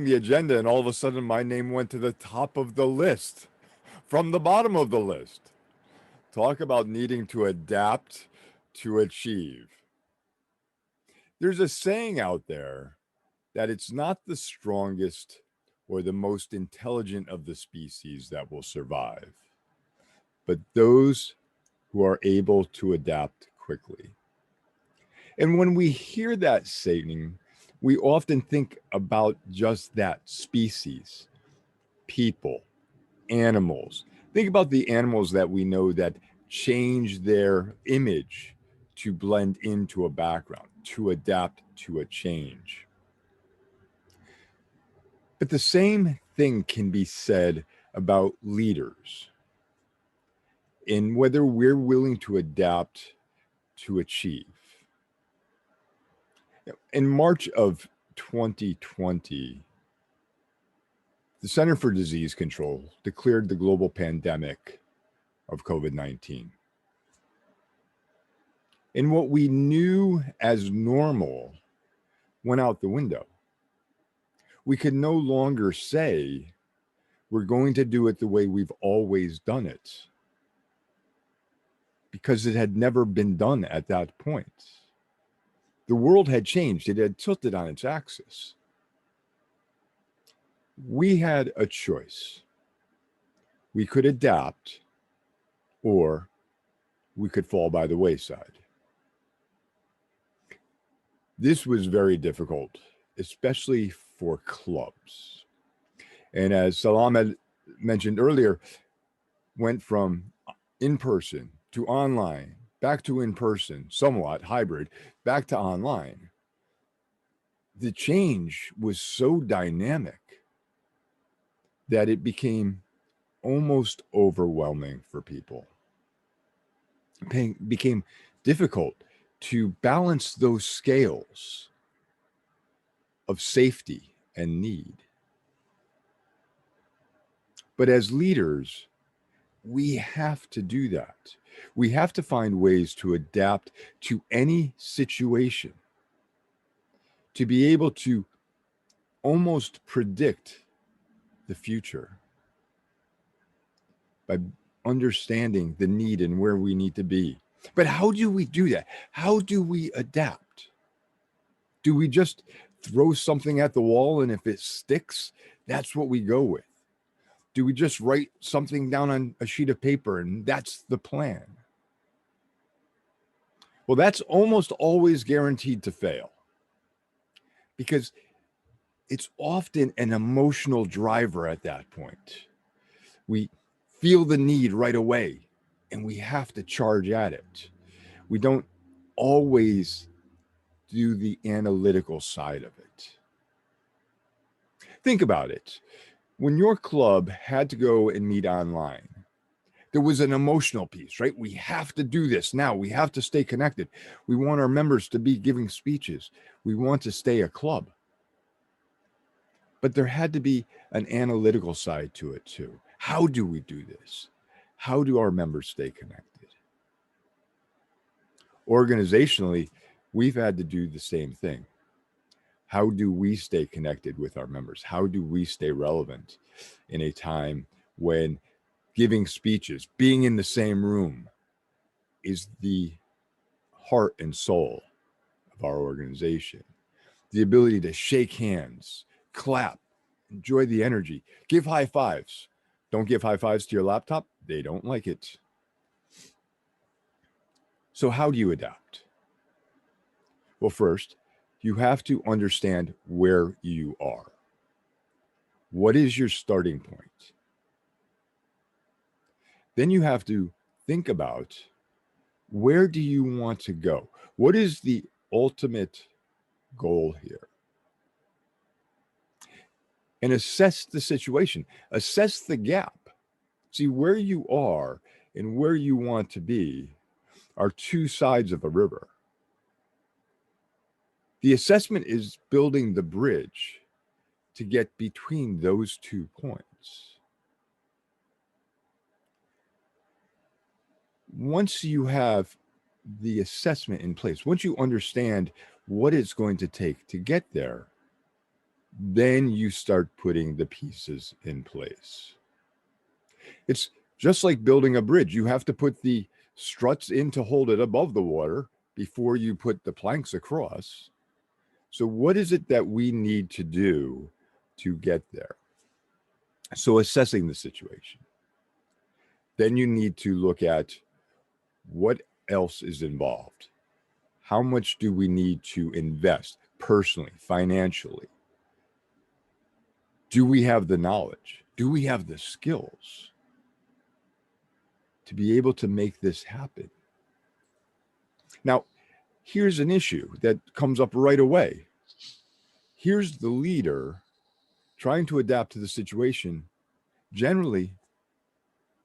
the agenda, and all of a sudden my name went to the top of the list from the bottom of the list. Talk about needing to adapt to achieve. There's a saying out there that it's not the strongest or the most intelligent of the species that will survive, but those who are able to adapt quickly. And when we hear that saying, we often think about just that species, people, animals. Think about the animals that we know that change their image to blend into a background, to adapt to a change. But the same thing can be said about leaders in whether we're willing to adapt to achieve. In March of 2020, the Center for Disease Control declared the global pandemic of COVID-19. And what we knew as normal went out the window. We could no longer say we're going to do it the way we've always done it, because it had never been done at that point. The world had changed. It had tilted on its axis. We had a choice. We could adapt, or we could fall by the wayside. This was very difficult, especially for clubs. And as Salam had mentioned earlier, went from in-person to online, back to in-person, somewhat hybrid, back to online. The change was so dynamic that it became almost overwhelming for people. It became difficult to balance those scales of safety and need. But as leaders, we have to do that. We have to find ways to adapt to any situation, to be able to almost predict the future by understanding the need and where we need to be. But how do we do that? How do we adapt? Do we just throw something at the wall, and if it sticks, that's what we go with? Do we just write something down on a sheet of paper and that's the plan? Well, that's almost always guaranteed to fail, because it's often an emotional driver at that point. We feel the need right away and we have to charge at it. We don't always do the analytical side of it. Think about it. When your club had to go and meet online, there was an emotional piece, right? We have to do this now. We have to stay connected. We want our members to be giving speeches. We want to stay a club. But there had to be an analytical side to it too. How do we do this? How do our members stay connected? Organizationally, we've had to do the same thing. How do we stay connected with our members? How do we stay relevant in a time when giving speeches, being in the same room, is the heart and soul of our organization? The ability to shake hands, clap, enjoy the energy, give high fives. Don't give high fives to your laptop. They don't like it. So how do you adapt? Well, first, you have to understand where you are. What is your starting point? Then you have to think about, where do you want to go? What is the ultimate goal here? And assess the situation, assess the gap. See, where you are and where you want to be are two sides of a river. The assessment is building the bridge to get between those 2 points. Once you have the assessment in place, once you understand what it's going to take to get there, Then you start putting the pieces in place. It's just like building a bridge. You have to put the struts in to hold it above the water before you put the planks across. So what is it that we need to do to get there? So assessing the situation. Then you need to look at what else is involved. How much do we need to invest personally, financially? Do we have the knowledge? Do we have the skills to be able to make this happen? Now, here's an issue that comes up right away. Here's the leader trying to adapt to the situation, generally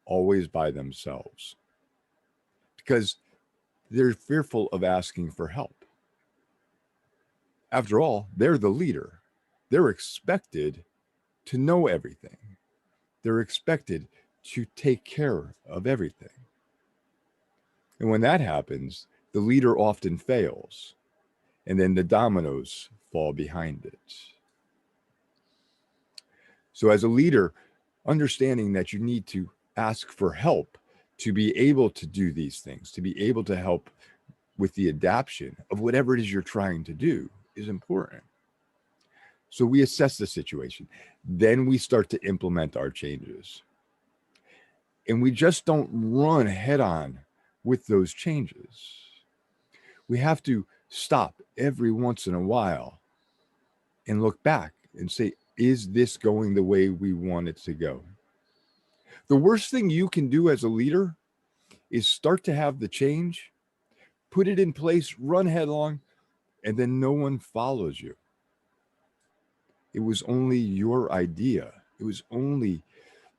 always by themselves, because they're fearful of asking for help. After all, they're the leader. They're expected to know everything. They're expected to take care of everything. And when that happens, the leader often fails, and then the dominoes fall behind it. So as a leader, understanding that you need to ask for help to be able to do these things, to be able to help with the adaptation of whatever it is you're trying to do is important. So we assess the situation. Then we start to implement our changes. And we just don't run head on with those changes. We have to stop every once in a while and look back and say, is this going the way we want it to go? The worst thing you can do as a leader is start to have the change, put it in place, run headlong, and then no one follows you. It was only your idea. It was only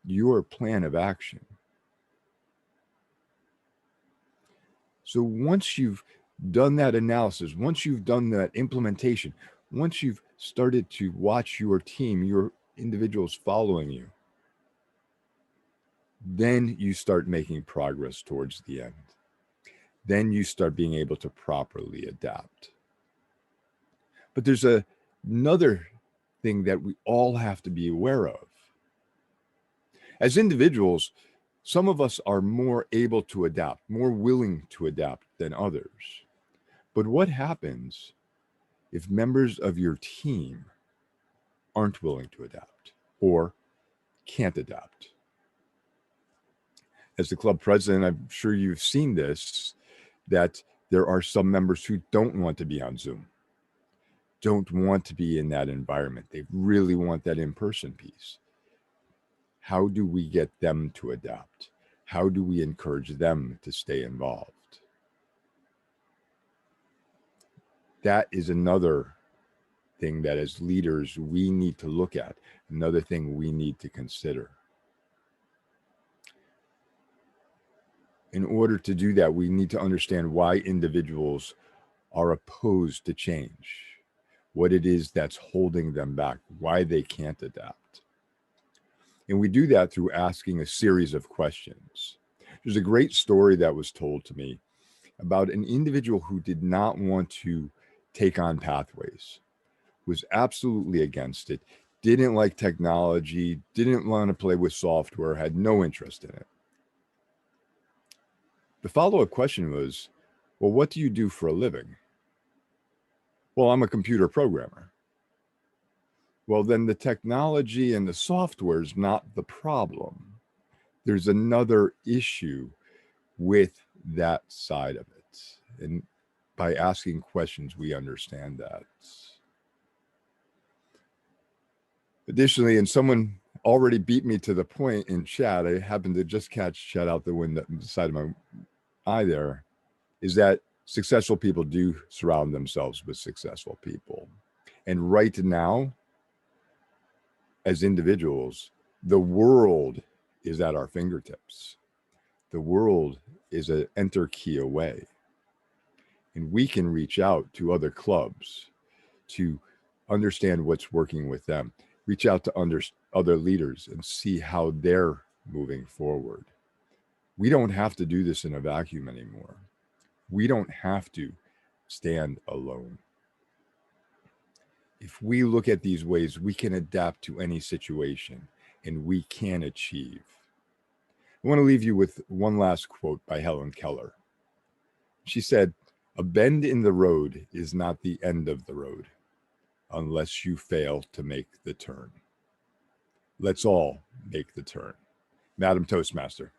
your plan of action. So once you've done that analysis, once you've done that implementation, once you've started to watch your team, your individuals following you, then you start making progress towards the end. Then you start being able to properly adapt. But there's another thing that we all have to be aware of. As individuals, some of us are more able to adapt, more willing to adapt than others. But what happens if members of your team aren't willing to adapt or can't adapt? As the club president, I'm sure you've seen this, that there are some members who don't want to be on Zoom, don't want to be in that environment. They really want that in-person piece. How do we get them to adapt? How do we encourage them to stay involved? That is another thing that as leaders we need to look at, another thing we need to consider. In order to do that, we need to understand why individuals are opposed to change, what it is that's holding them back, why they can't adapt. And we do that through asking a series of questions. There's a great story that was told to me about an individual who did not want to take on pathways, was absolutely against it, didn't like technology, didn't want to play with software, had no interest in it. The follow-up question was, well, what do you do for a living? Well, I'm a computer programmer. Well, then the technology and the software is not the problem. There's another issue with that side of it. And by asking questions, we understand that. Additionally, and someone already beat me to the point in chat, I happened to just catch chat out the window, the side of my eye there, is that successful people do surround themselves with successful people. And right now, as individuals, the world is at our fingertips. The world is an enter key away. And we can reach out to other clubs to understand what's working with them, reach out to other leaders and see how they're moving forward. We don't have to do this in a vacuum anymore. We don't have to stand alone. If we look at these ways, we can adapt to any situation and we can achieve. I want to leave you with one last quote by Helen Keller. She said, "A bend in the road is not the end of the road unless you fail to make the turn." Let's all make the turn. Madam Toastmaster.